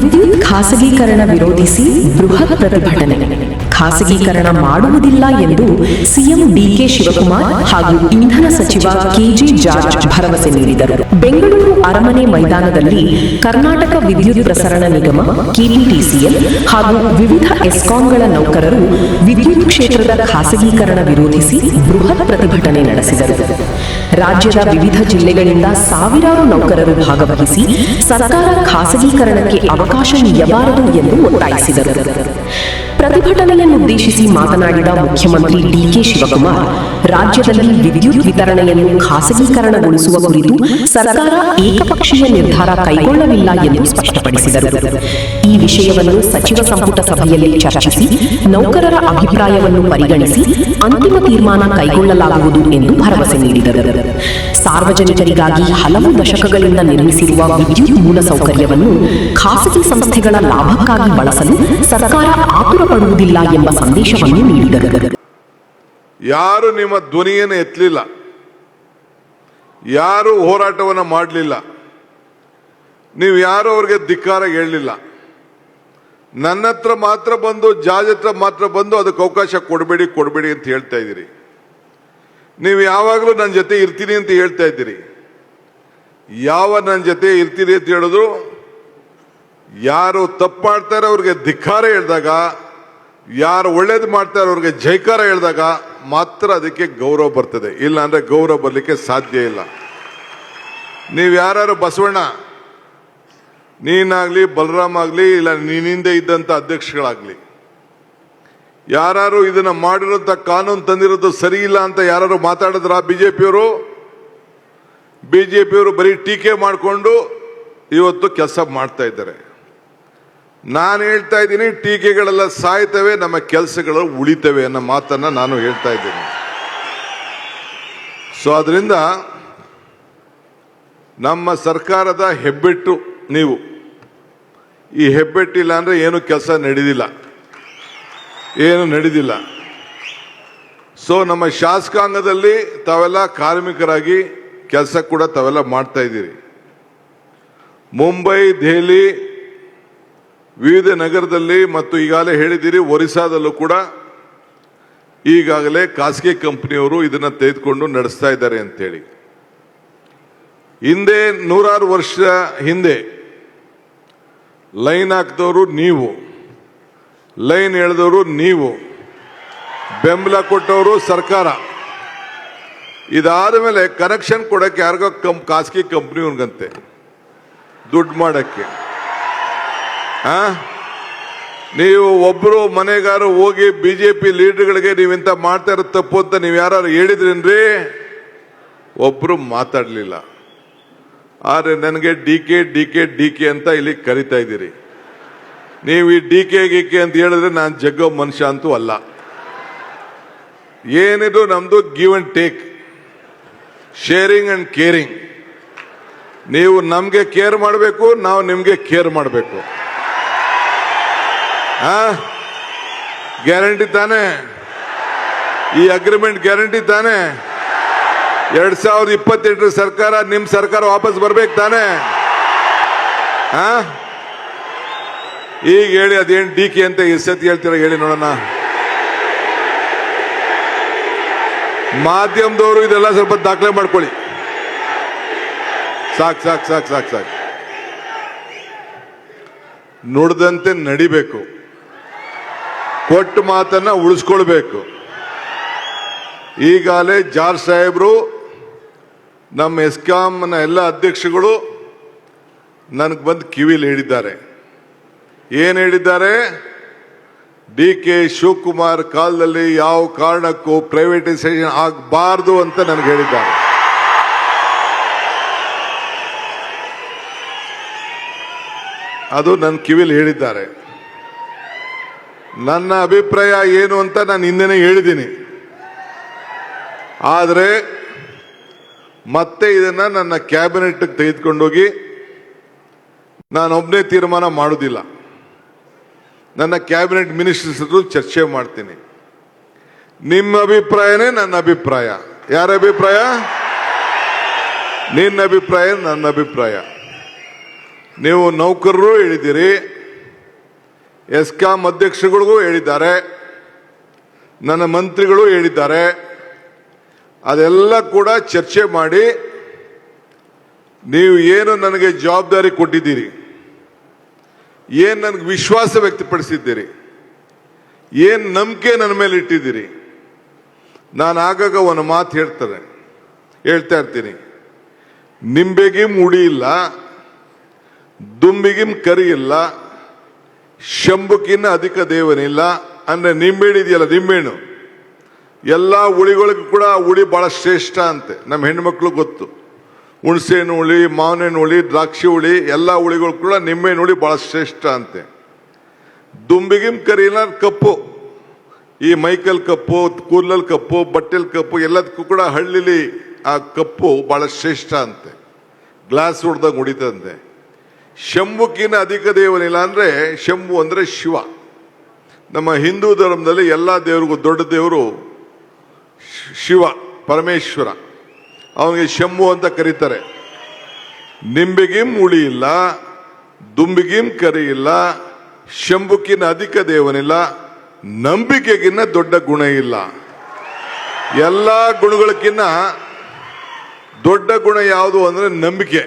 ವಿದ್ಯುತ್ ಖಾಸಗೀಕರಣ ವಿರೋಧಿಸಿ ಬೃಹತ್ ಪ್ರತಿಭಟನೆ. ಖಾಸಗೀಕರಣ ಮಾಡುವುದಿಲ್ಲ ಎಂದು ಸಿಎಂ ಡಿಕೆ ಶಿವಕುಮಾರ್ ಹಾಗೂ ಇಂಧನ ಸಚಿವ ಕೆಜೆ ಜಾರ್ಜ್ ಭರವಸೆ ನೀಡಿದರು. ಬೆಂಗಳೂರು ಅರಮನೆ ಮೈದಾನದಲ್ಲಿ ಕರ್ನಾಟಕ ವಿದ್ಯುತ್ ಪ್ರಸರಣ ನಿಗಮ ಕೆಪಿಟಿಸಿಎಲ್ ಹಾಗೂ ವಿವಿಧ ಎಸ್ಕಾಂಗಳ ನೌಕರರು ವಿದ್ಯುತ್ ಕ್ಷೇತ್ರದ ಖಾಸಗೀಕರಣ ವಿರೋಧಿಸಿ ಬೃಹತ್ ಪ್ರತಿಭಟನೆ ನಡೆಸಿದರು. ರಾಜ್ಯದ ವಿವಿಧ ಜಿಲ್ಲೆಗಳಿಂದ ಸಾವಿರಾರು ನೌಕರರು ಭಾಗವಹಿಸಿ ಸರ್ಕಾರ ಖಾಸಗೀಕರಣಕ್ಕೆ ಅವಕಾಶ ನೀಡಬಾರದು ಎಂದು ಒತ್ತಾಯಿಸಿದರು. ಪ್ರತಿಭಟನೆಯನ್ನುದ್ದೇಶಿಸಿ ಮಾತನಾಡಿದ ಮುಖ್ಯಮಂತ್ರಿ ಡಿಕೆ ಶಿವಕುಮಾರ್, ರಾಜ್ಯದಲ್ಲಿ ವಿದ್ಯುತ್ ವಿತರಣೆಯನ್ನು ಖಾಸಗೀಕರಣಗೊಳಿಸುವ ಕುರಿತು ಸರ್ಕಾರ ಏಕಪಕ್ಷೀಯ ನಿರ್ಧಾರ ಕೈಗೊಳ್ಳಲಿಲ್ಲ ಎಂದು ಸ್ಪಷ್ಟಪಡಿಸಿದರು. ಈ ವಿಷಯವನ್ನು ಸಚಿವ ಸಂಪುಟ ಸಭೆಯಲ್ಲಿ ಚರ್ಚಿಸಿ ನೌಕರರ ಅಭಿಪ್ರಾಯವನ್ನು ಪರಿಗಣಿಸಿ ಅಂತಿಮ ತೀರ್ಮಾನ ಕೈಗೊಳ್ಳಲಾಗುವುದು ಎಂದು ಭರವಸೆ ನೀಡಿದರು. ಸಾರ್ವಜನಿಕರಿಗಾಗಿ ಹಲವು ದಶಕಗಳಿಂದ ನಿರ್ಮಿಸಿರುವ ವಿದ್ಯುತ್ ಮೂಲಸೌಕರ್ಯವನ್ನು ಖಾಸಗಿ ಸಂಸ್ಥೆಗಳ ಲಾಭಕ್ಕಾಗಿ ಬಳಸಲು ಸರ್ಕಾರ ಆತುರಪಡುವುದಿಲ್ಲ ಎಂಬ ಸಂದೇಶವನ್ನು ನೀಡಿದರು. ಯಾರು ನಿಮ್ಮ ಧ್ವನಿಯನ್ನು ಎತ್ತಲಿಲ್ಲ, ಯಾರು ಹೋರಾಟವನ್ನು ಮಾಡಲಿಲ್ಲ, ನೀವು ಯಾರು ಅವರಿಗೆ ಧಿಕ್ಕಾರ ಹೇಳಲಿಲ್ಲ. ನನ್ನ ಹತ್ರ ಮಾತ್ರ ಬಂದು, ಜಾಜ್ ಹತ್ರ ಮಾತ್ರ ಬಂದು ಅದಕ್ಕೆ ಅವಕಾಶ ಕೊಡಬೇಡಿ ಅಂತ ಹೇಳ್ತಾ ಇದ್ದೀರಿ. ನೀವು ಯಾವಾಗಲೂ ನನ್ನ ಜೊತೆ ಇರ್ತೀನಿ ಅಂತ ಹೇಳ್ತಾ ಇದ್ದೀರಿ. ಯಾವ ನನ್ನ ಜೊತೆ ಇರ್ತೀರಿ ಅಂತ ಹೇಳೋದು, ಯಾರು ತಪ್ಪು ಮಾಡ್ತಾರೆ ಅವ್ರಿಗೆ ಧಿಕ್ಕಾರ ಹೇಳಿದಾಗ, ಯಾರು ಒಳ್ಳೇದು ಮಾಡ್ತಾರೆ ಅವ್ರಿಗೆ ಜೈಕಾರ ಹೇಳಿದಾಗ ಮಾತ್ರ ಅದಕ್ಕೆ ಗೌರವ ಬರ್ತದೆ. ಇಲ್ಲ ಅಂದ್ರೆ ಗೌರವ ಬರಲಿಕ್ಕೆ ಸಾಧ್ಯ ಇಲ್ಲ. ನೀವು ಯಾರು ಬಸವಣ್ಣ, ನೀನಾಗ್ಲಿ, ಬಲರಾಮ್ ಆಗ್ಲಿ, ಇಲ್ಲ ನೀನಿಂದ ಇದ್ದಂತ ಅಧ್ಯಕ್ಷಗಳಾಗ್ಲಿ, ಯಾರು ಇದನ್ನ ಮಾಡಿರೋಂಥ ಕಾನೂನು ತಂದಿರೋದು ಸರಿ ಇಲ್ಲ ಅಂತ ಯಾರು ಮಾತಾಡಿದ್ರ ಬಿಜೆಪಿಯವರು ಬರೀ ಟೀಕೆ ಮಾಡಿಕೊಂಡು ಇವತ್ತು ಕೆಲಸ ಮಾಡ್ತಾ ಇದ್ದಾರೆ. ನಾನು ಹೇಳ್ತಾ ಇದ್ದೀನಿ, ಟೀಕೆಗಳೆಲ್ಲ ಸಾಯ್ತವೆ, ನಮ್ಮ ಕೆಲಸಗಳು ಉಳಿತವೆ ಅನ್ನೋ ಮಾತನ್ನ ನಾನು ಹೇಳ್ತಾ ಇದ್ದೀನಿ. ಸೊ ಅದರಿಂದ ನಮ್ಮ ಸರ್ಕಾರದ ಹೆಬ್ಬೆಟ್ಟು ನೀವು, ಈ ಹೆಬ್ಬೆಟ್ಟಿಲ್ಲ ಅಂದ್ರೆ ಏನು ಕೆಲಸ ನಡೆದಿಲ್ಲ. ಸೊ ನಮ್ಮ ಶಾಸಕಾಂಗದಲ್ಲಿ ತಾವೆಲ್ಲ ಕಾರ್ಮಿಕರಾಗಿ ಕೆಲಸ ಕೂಡ ತಾವೆಲ್ಲ ಮಾಡ್ತಾ ಇದ್ದೀರಿ. ಮುಂಬೈ, ದೆಹಲಿ, ವಿವಿಧ ನಗರದಲ್ಲಿ ಮತ್ತು ಈಗಾಗಲೇ ಹೇಳಿದ್ದೀರಿ ಒರಿಸ್ಸಾದಲ್ಲೂ ಕೂಡ ಈಗಾಗಲೇ ಖಾಸಗಿ ಕಂಪನಿಯವರು ಇದನ್ನ ತೆಗೆದುಕೊಂಡು ನಡೆಸ್ತಾ ಇದ್ದಾರೆ ಅಂತೇಳಿ. ಹಿಂದೆ 100 ವರ್ಷ ಹಿಂದೆ ಲೈನ್ ಹಾಕಿದವರು ನೀವು, ಲೈನ್ ಎಳೆದವರು ನೀವು, ಬೆಂಬಲ ಕೊಟ್ಟವರು ಸರ್ಕಾರ. ಇದಾದ ಮೇಲೆ ಕನೆಕ್ಷನ್ ಕೊಡಕ್ಕೆ ಯಾರಿಗೋ ಖಾಸಗಿ ಕಂಪ್ನಿಗಂತೆ ದುಡ್ಡು ಮಾಡಕ್ಕೆ. ನೀವು ಒಬ್ರು ಮನೆಗಾರು ಹೋಗಿ ಬಿಜೆಪಿ ಲೀಡರ್ಗಳಿಗೆ ನೀವಿಂತ ಮಾಡ್ತಾ ಇರೋ ತಪ್ಪು ಅಂತ ನೀವು ಯಾರು ಹೇಳಿದ್ರೇನ್ರಿ? ಒಬ್ರು ಮಾತಾಡ್ಲಿಲ್ಲ. ಆದ್ರೆ ನನಗೆ ಡಿಕೆ ಅಂತ ಇಲ್ಲಿ ಕರಿತಾ ಇದ್ದೀರಿ. ನೀವು ಈ ಡಿಕೆ ಅಂತ ಹೇಳಿದ್ರೆ ನಾನು ಜಗ್ಗೋ ಮನುಷ್ಯ ಅಂತೂ ಅಲ್ಲ. ಏನಿದು ನಮ್ದು give and take, sharing and caring. ನೀವು ನಮ್ಗೆ ಕೇರ್ ಮಾಡಬೇಕು, ನಾವು ನಿಮ್ಗೆ ಕೇರ್ ಮಾಡಬೇಕು. ಗ್ಯಾರಂಟಿ ತಾನೆ? ಈ ಅಗ್ರಿಮೆಂಟ್ ಗ್ಯಾರಂಟಿ ತಾನೆ? 2028 ಸರ್ಕಾರ, ನಿಮ್ ಸರ್ಕಾರ ವಾಪಸ್ ಬರ್ಬೇಕು ತಾನೆ? ಈಗ ಹೇಳಿ, ಅದೇನ್ ಡಿಕೆ ಅಂತ ಎಷ್ಟೊತ್ತಿ ಹೇಳ್ತೀರ ಹೇಳಿ ನೋಡೋಣ. ಮಾಧ್ಯಮದವರು ಇದೆಲ್ಲ ಸ್ವಲ್ಪ ದಾಖಲೆ ಮಾಡ್ಕೊಳ್ಳಿ. ಸಾಕು. ನುಡಿದಂತೆ ನಡಿಬೇಕು, ಕೊಟ್ಟ ಮಾತನ್ನ ಉಳಿಸ್ಕೊಳ್ಬೇಕು. ಈಗಾಗಲೇ ಜಾರ್ಜ್ ಸಾಹೇಬ್ರು, ನಮ್ಮ ಎಸ್ಕಾಂನ ಎಲ್ಲ ಅಧ್ಯಕ್ಷಗಳು ನನಗೆ ಬಂದು ಕಿವಿಲಿ ಹೇಳಿದ್ದಾರೆ. ಏನ್ ಹೇಳಿದ್ದಾರೆ? ಡಿಕೆ ಶಿವಕುಮಾರ್ ಕಾಲದಲ್ಲಿ ಯಾವ ಕಾರಣಕ್ಕೂ ಪ್ರೈವೇಟೈಸೇಷನ್ ಆಗಬಾರ್ದು ಅಂತ ನನಗೆ ಹೇಳಿದ್ದಾರೆ. ಅದು ನನ್ನ ಕಿವಿಲಿ ಹೇಳಿದ್ದಾರೆ. ನನ್ನ ಅಭಿಪ್ರಾಯ ಏನು ಅಂತ ನಾನು ಹಿಂದೆನೇ ಹೇಳಿದ್ದೀನಿ. ಆದರೆ ಮತ್ತೆ ಇದನ್ನ ನನ್ನ ಕ್ಯಾಬಿನೆಟ್ ತೆಗೆದುಕೊಂಡೋಗಿ ನಾನೊಬ್ಬನೇ ತೀರ್ಮಾನ ಮಾಡೋದಿಲ್ಲ. ನನ್ನ ಕ್ಯಾಬಿನೆಟ್ ಮಿನಿಸ್ಟರ್ಸ್ ಚರ್ಚೆ ಮಾಡ್ತೀನಿ. ನಿಮ್ಮ ಅಭಿಪ್ರಾಯನೇ ನನ್ನ ಅಭಿಪ್ರಾಯ. ಯಾರ ಅಭಿಪ್ರಾಯ? ನಿನ್ನ ಅಭಿಪ್ರಾಯ ನನ್ನ ಅಭಿಪ್ರಾಯ. ನೀವು ನೌಕರರು ಹೇಳಿದ್ದೀರಿ, ಎಸ್ಕಾಂ ಅಧ್ಯಕ್ಷಗಳಿಗೂ ಹೇಳಿದ್ದಾರೆ, ನನ್ನ ಮಂತ್ರಿಗಳು ಹೇಳಿದ್ದಾರೆ. ಅದೆಲ್ಲ ಕೂಡ ಚರ್ಚೆ ಮಾಡಿ ನೀವು ಏನು ನನಗೆ ಜವಾಬ್ದಾರಿ ಕೊಟ್ಟಿದ್ದೀರಿ, ಏನು ನನಗೆ ವಿಶ್ವಾಸ ವ್ಯಕ್ತಪಡಿಸಿದ್ದೀರಿ, ಏನು ನಂಬಿಕೆ ನನ್ನ ಮೇಲೆ ಇಟ್ಟಿದ್ದೀರಿ. ನಾನು ಆಗಾಗ ಒಂದು ಮಾತು ಹೇಳ್ತಾ ಇರ್ತೀನಿ, ನಿಂಬೆಗಿಂ ಹುಡಿ ಇಲ್ಲ, ದುಂಬಿಗಿಂ ಕರಿ ಇಲ್ಲ, ಶಂಭುಕಿನ್ನ ಅಧಿಕ ದೇವನಿಲ್ಲ. ಅಂದ್ರೆ ನಿಂಬೆಹಣ್ಣು ಇದೆಯಲ್ಲ, ನಿಂಬೆಹಣ್ಣು ಎಲ್ಲ ಹುಳಿಗಳಿಗೂ ಕೂಡ ಹುಳಿ ಬಹಳ ಶ್ರೇಷ್ಠ ಅಂತೆ. ನಮ್ಮ ಹೆಣ್ಮಕ್ಳು ಗೊತ್ತು, ಹುಣಸೆಹಣ್ಣು ಹುಳಿ, ಮಾವಿನ ಹುಳಿ, ದ್ರಾಕ್ಷಿ ಹುಳಿ, ಎಲ್ಲ ಹುಳಿಗಳು ಕೂಡ ನಿಂಬೆಹಣ್ಣು ಹುಳಿ ಬಹಳ ಶ್ರೇಷ್ಠ ಅಂತೆ. ದುಂಬಿಗಿಂ ಕರಿ ಇಲ್ಲ, ಕಪ್ಪು, ಈ ಮೈಕಲ್ ಕಪ್ಪು, ಕೂದಲಲ್ಲಿ ಕಪ್ಪು, ಬಟ್ಟೆಲ್ ಕಪ್ಪು, ಎಲ್ಲದಕ್ಕೂ ಕೂಡ ಹಳ್ಳಿಲಿ ಆ ಕಪ್ಪು ಬಹಳ ಶ್ರೇಷ್ಠ ಅಂತೆ, ಗ್ಲಾಸ್ ಹೊಡೆದಾಗ ಹೊಡಿತಂತೆ. ಶಂಭುಕಿನ ಅಧಿಕ ದೇವನಿಲ್ಲ. ಅಂದ್ರೆ ಶಂಭು ಅಂದ್ರೆ ಶಿವ. ನಮ್ಮ ಹಿಂದೂ ಧರ್ಮದಲ್ಲಿ ಎಲ್ಲ ದೇವರಿಗೂ ದೊಡ್ಡ ದೇವರು ಶಿವ, ಪರಮೇಶ್ವರ. ಅವನಿಗೆ ಶಂಭು ಅಂತ ಕರೀತಾರೆ. ನಿಂಬೆಗಿಂ ಹುಳಿ ಇಲ್ಲ, ದುಂಬಿಗಿಂ ಕರಿ ಇಲ್ಲ, ಶಂಭುಕಿನ ಅಧಿಕ ದೇವನಿಲ್ಲ, ನಂಬಿಕೆಗಿನ್ನ ದೊಡ್ಡ ಗುಣ ಇಲ್ಲ. ಎಲ್ಲ ಗುಣಗಳಕ್ಕಿನ್ನ ದೊಡ್ಡ ಗುಣ ಯಾವುದು ಅಂದ್ರೆ ನಂಬಿಕೆ.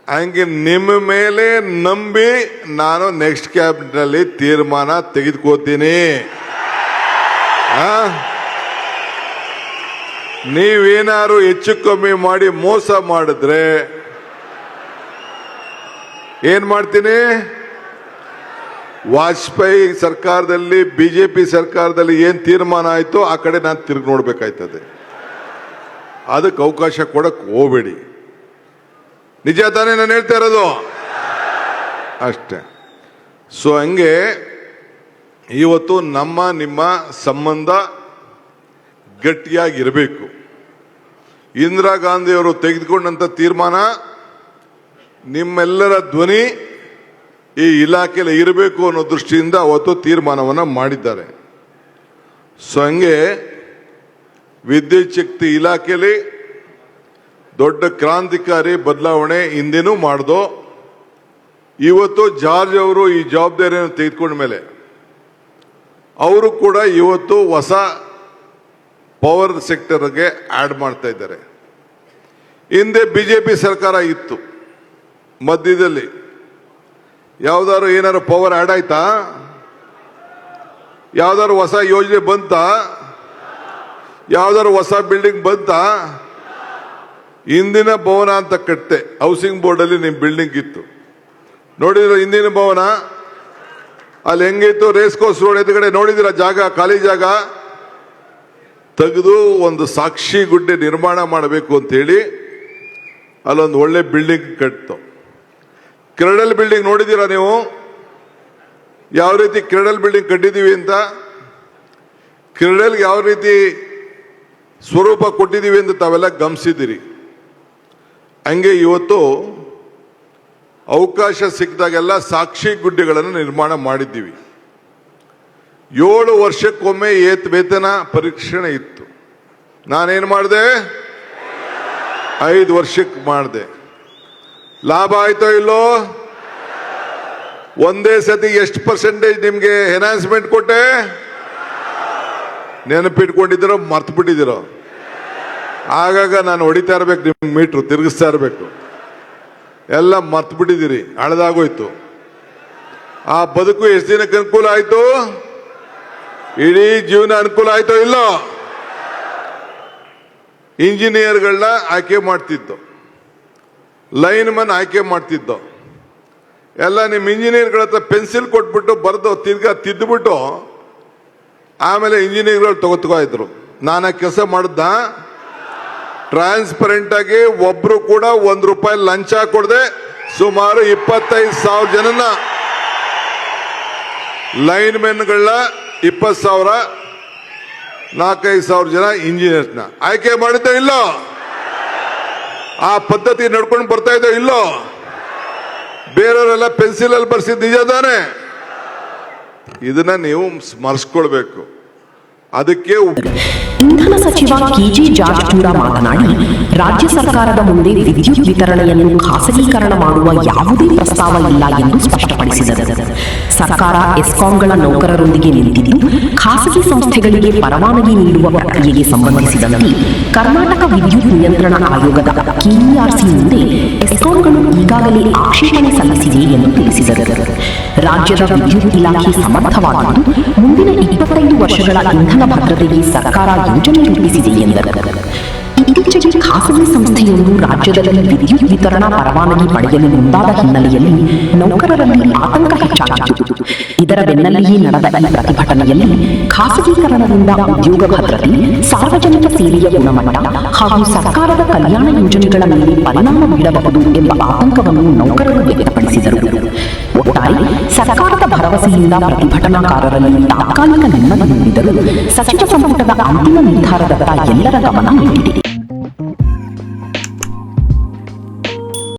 ಹಂಗೆ ನಿಮ್ಮ ಮೇಲೆ ನಂಬಿ ನಾನು ನೆಕ್ಸ್ಟ್ ಕ್ಯಾಬಿನೆಟ್ ನಲ್ಲಿ ತೀರ್ಮಾನ ತೆಗೆದುಕೋತೀನಿ. ನೀವೇನಾದ್ರು ಹೆಚ್ಚು ಕಮ್ಮಿ ಮಾಡಿ ಮೋಸ ಮಾಡಿದ್ರೆ ಏನ್ ಮಾಡ್ತೀನಿ? ವಾಜಪೇಯಿ ಸರ್ಕಾರದಲ್ಲಿ, ಬಿಜೆಪಿ ಸರ್ಕಾರದಲ್ಲಿ ಏನ್ ತೀರ್ಮಾನ ಆಯ್ತು ಆ ಕಡೆ ನಾನು ತಿರುಗಿ ನೋಡ್ಬೇಕಾಯ್ತದೆ. ಅದಕ್ಕೆ ಅವಕಾಶ ಕೊಡಕ್ ಹೋಗ್ಬೇಡಿ. ನಿಜ ತಾನೇ ನಾನು ಹೇಳ್ತಾ ಇರೋದು? ಅಷ್ಟೇ. ಸೊ ಹಂಗೆ ಇವತ್ತು ನಮ್ಮ ನಿಮ್ಮ ಸಂಬಂಧ ಗಟ್ಟಿಯಾಗಿರಬೇಕು. ಇಂದಿರಾ ಗಾಂಧಿಯವರು ತೆಗೆದುಕೊಂಡಂತ ತೀರ್ಮಾನ, ನಿಮ್ಮೆಲ್ಲರ ಧ್ವನಿ ಈ ಇಲಾಖೆಯಲ್ಲಿ ಇರಬೇಕು ಅನ್ನೋ ದೃಷ್ಟಿಯಿಂದ ಅವತ್ತು ತೀರ್ಮಾನವನ್ನು ಮಾಡಿದ್ದಾರೆ. ಸೊ ಹಂಗೆ ವಿದ್ಯುತ್ ಶಕ್ತಿ ಇಲಾಖೆಯಲ್ಲಿ ದೊಡ್ಡ ಕ್ರಾಂತಿಕಾರಿ ಬದಲಾವಣೆ ಹಿಂದೆನೂ ಮಾಡ್ದೋ. ಇವತ್ತು ಜಾರ್ಜ್ ಅವರು ಈ ಜವಾಬ್ದಾರಿಯನ್ನು ತೆಗೆದುಕೊಂಡ ಮೇಲೆ ಅವರು ಕೂಡ ಇವತ್ತು ಹೊಸ ಪವರ್ ಸೆಕ್ಟರ್ಗೆ ಆಡ್ ಮಾಡ್ತಾ ಇದ್ದಾರೆ. ಹಿಂದೆ ಬಿಜೆಪಿ ಸರ್ಕಾರ ಇತ್ತು, ಮಧ್ಯದಲ್ಲಿ ಯಾವ್ದಾದ್ರು ಏನಾದ್ರು ಪವರ್ ಆಡ್ ಆಯ್ತಾ? ಯಾವ್ದಾದ್ರು ಹೊಸ ಯೋಜನೆ ಬಂತ? ಯಾವ್ದಾದ್ರು ಹೊಸ ಬಿಲ್ಡಿಂಗ್ ಬಂತ? ಹಿಂದಿನ ಭವನ ಅಂತ ಕಟ್ಟೆ, ಹೌಸಿಂಗ್ ಬೋರ್ಡ್ ಅಲ್ಲಿ ನಿಮ್ ಬಿಲ್ಡಿಂಗ್ ಇತ್ತು, ನೋಡಿದ್ರ ಹಿಂದಿನ ಭವನ ಅಲ್ಲಿ ಹೆಂಗಿತ್ತು? ರೇಸ್ ಕೋರ್ಸ್ ರೋಡ್ ಎದುರುಗಡೆ ನೋಡಿದಿರ ಜಾಗ, ಖಾಲಿ ಜಾಗ ತೆಗೆದು ಒಂದು ಸಾಕ್ಷಿ ಗುಡ್ಡೆ ನಿರ್ಮಾಣ ಮಾಡಬೇಕು ಅಂತ ಹೇಳಿ ಅಲ್ಲೊಂದು ಒಳ್ಳೆ ಬಿಲ್ಡಿಂಗ್ ಕಟ್ತು. ಕ್ರೆಡಲ್ ಬಿಲ್ಡಿಂಗ್ ನೋಡಿದ್ದೀರಾ ನೀವು? ಯಾವ ರೀತಿ ಕ್ರೆಡಲ್ ಬಿಲ್ಡಿಂಗ್ ಕಟ್ಟಿದೀವಿ ಅಂತ, ಕ್ರೆಡಲ್ಗೆ ಯಾವ ರೀತಿ ಸ್ವರೂಪ ಕೊಟ್ಟಿದ್ದೀವಿ ಅಂತ ತಾವೆಲ್ಲ ಗಮನಿಸಿದ್ದೀರಿ. ಹಂಗೆ ಇವತ್ತು ಅವಕಾಶ ಸಿಕ್ಕಿದಾಗೆಲ್ಲ ಸಾಕ್ಷಿ ಗುಡ್ಡೆಗಳನ್ನು ನಿರ್ಮಾಣ ಮಾಡಿದ್ದೀವಿ. 7 ವರ್ಷಕ್ಕೊಮ್ಮೆ ವೇತನ ಪರೀಕ್ಷಣೆ ಇತ್ತು. ನಾನೇನು ಮಾಡಿದೆ? 5 ವರ್ಷಕ್ಕೆ ಮಾಡಿದೆ. ಲಾಭ ಆಯ್ತೋ ಇಲ್ಲೋ? ಒಂದೇ ಸತಿ ಎಷ್ಟು ಪರ್ಸೆಂಟೇಜ್ ನಿಮ್ಗೆ ಎನ್ಹಾನ್ಸ್ಮೆಂಟ್ ಕೊಟ್ಟೆ? ನೆನಪಿಟ್ಕೊಂಡಿದ್ದೀರೋ ಮರ್ತು ಬಿಟ್ಟಿದ್ದೀರೋ? ಆಗಾಗ ನಾನು ಹೊಡಿತಾ ಇರ್ಬೇಕು, ನಿಮ್ ಮೀಟ್ರು ತಿರುಗಿಸ್ತಾ ಇರ್ಬೇಕು. ಎಲ್ಲ ಮರ್ತು ಬಿಟ್ಟಿದ್ದೀರಿ, ಹಳದಾಗೋಯ್ತು. ಆ ಬದುಕು ಎಷ್ಟು ದಿನಕ್ಕೆ ಅನುಕೂಲ ಆಯ್ತು? ಇಡೀ ಜೀವನ ಅನುಕೂಲ ಆಯ್ತೋ ಇಲ್ಲೋ? ಇಂಜಿನಿಯರ್ಗಳನ್ನ ಆಯ್ಕೆ ಮಾಡ್ತಿದ್ದು, ಲೈನ್ ಮನ್ ಆಯ್ಕೆ ಮಾಡ್ತಿದ್ದೋ ಎಲ್ಲ ನಿಮ್ಮ ಇಂಜಿನಿಯರ್ಗಳ ಹತ್ರ ಪೆನ್ಸಿಲ್ ಕೊಟ್ಬಿಟ್ಟು ಬರೆದು ತಿರ್ಗಾ ತಿದ್ದುಬಿಟ್ಟು ಆಮೇಲೆ ಇಂಜಿನಿಯರ್ಗಳು ತಗೋ ಇದ್ರು. ನಾನು ಆ ಕೆಲಸ ಮಾಡ್ದ ಟ್ರಾನ್ಸ್ಪರೆಂಟ್ ಆಗಿ ಒಬ್ರು ಕೂಡ ₹1 ಲಂಚ ಕೊಡದೆ ಸುಮಾರು 25,000 ಜನನ ಲೈನ್ ಮೆನ್ಗಳನ್ನ 20,000 4-5 ಜನ ಇಂಜಿನಿಯರ್ಸ್ನ ಆಯ್ಕೆ ಮಾಡಿದ್ದೆ ಇಲ್ಲೋ? ಆ ಪದ್ಧತಿ ನಡ್ಕೊಂಡು ಬರ್ತಾ ಇದ್ದೋ ಇಲ್ಲೋ? ಬೇರೆಯವರೆಲ್ಲ ಪೆನ್ಸಿಲ್ ಅಲ್ಲಿ ಬರ್ಸಿದ್ ನಿಜ ತಾನೆ? ಇದನ್ನ ನೀವು ಸ್ಮರಿಸ್ಕೊಳ್ಬೇಕು. ಅದಕ್ಕೆ ಇಂಧನ ಸಚಿವ ಕೆಜೆ ಜಾರ್ಜ್ ಕೂಡ ಮಾತನಾಡಿ, ರಾಜ್ಯ ಸರ್ಕಾರದ ಮುಂದೆ ವಿದ್ಯುತ್ ವಿತರಣೆಯನ್ನು ಖಾಸಗೀಕರಣ ಮಾಡುವ ಯಾವುದೇ ಪ್ರಸ್ತಾವ ಇಲ್ಲ ಎಂದು ಸ್ಪಷ್ಟಪಡಿಸಿದರು. ಸರ್ಕಾರ ಎಸ್ಕಾಂಗಳ ನೌಕರರೊಂದಿಗೆ ನಿಂತಿದ್ದು, ಖಾಸಗಿ ಸಂಸ್ಥೆಗಳಿಗೆ ಪರವಾನಗಿ ನೀಡುವ ಪ್ರಕ್ರಿಯೆಗೆ ಸಂಬಂಧಿಸಿದಂತೆ ಕರ್ನಾಟಕ ವಿದ್ಯುತ್ ನಿಯಂತ್ರಣ ಆಯೋಗದ ಕೆಇಆರ್ಸಿ ಮುಂದೆ ಎಸ್ಕಾಂಗಳು ಈಗಾಗಲೇ ಆಕ್ಷೇಪಣೆ ಸಲ್ಲಿಸಿವೆ ಎಂದು ತಿಳಿಸಿದರು. ರಾಜ್ಯದ ವಿದ್ಯುತ್ ಇಲಾಖೆ ಸಮರ್ಥವಾಗಿದ್ದು, ಮುಂದಿನ 25 ವರ್ಷಗಳ ಇಂಧನ ಭದ್ರತೆಗೆ ಸರ್ಕಾರ ಯೋಜನೆ ರೂಪಿಸಿದೆ ಎಂದರು. ಇತ್ತೀಚೆಗೆ ಖಾಸಗಿ ಸಂಸ್ಥೆಯೊಂದು ರಾಜ್ಯದಲ್ಲಿ ವಿದ್ಯುತ್ ವಿತರಣಾ ಪರವಾನಗಿ ಪಡೆಯಲು ಮುಂದಾದ ಹಿನ್ನೆಲೆಯಲ್ಲಿ ನೌಕರರಲ್ಲಿ ಆತಂಕ ಹೆಚ್ಚಾಗಿತ್ತು. ಇದರ ಬೆನ್ನಲ್ಲಿಯೇ ನಡೆದ ಈ ಪ್ರತಿಭಟನೆಯಲ್ಲಿ ಖಾಸಗೀಕರಣದಿಂದ ಉದ್ಯೋಗ ಭದ್ರತೆ, ಸಾರ್ವಜನಿಕ ಸೇವೆಯ ಗುಣಮಟ್ಟ ಹಾಗೂ ಸರ್ಕಾರದ ಕಲ್ಯಾಣ ಯೋಜನೆಗಳ ಮೇಲೆ ಪರಿಣಾಮ ಬೀಳಬಹುದು ಎಂಬ ಆತಂಕವನ್ನು ನೌಕರರು ವ್ಯಕ್ತಪಡಿಸಿದರು. ಒಟ್ಟಾರೆ ಸರ್ಕಾರದ ಭರವಸೆಯಿಂದ ಪ್ರತಿಭಟನಾಕಾರರಲ್ಲಿ ತಾತ್ಕಾಲಿಕ ನೆಮ್ಮದಿ ನೀಡಿದರೂ ಸಚಿವ ಸಂಪುಟದ ಅಂತಿಮ ನಿರ್ಧಾರದತ್ತ ಎಲ್ಲರ ಗಮನ ನೀಡಿದೆ.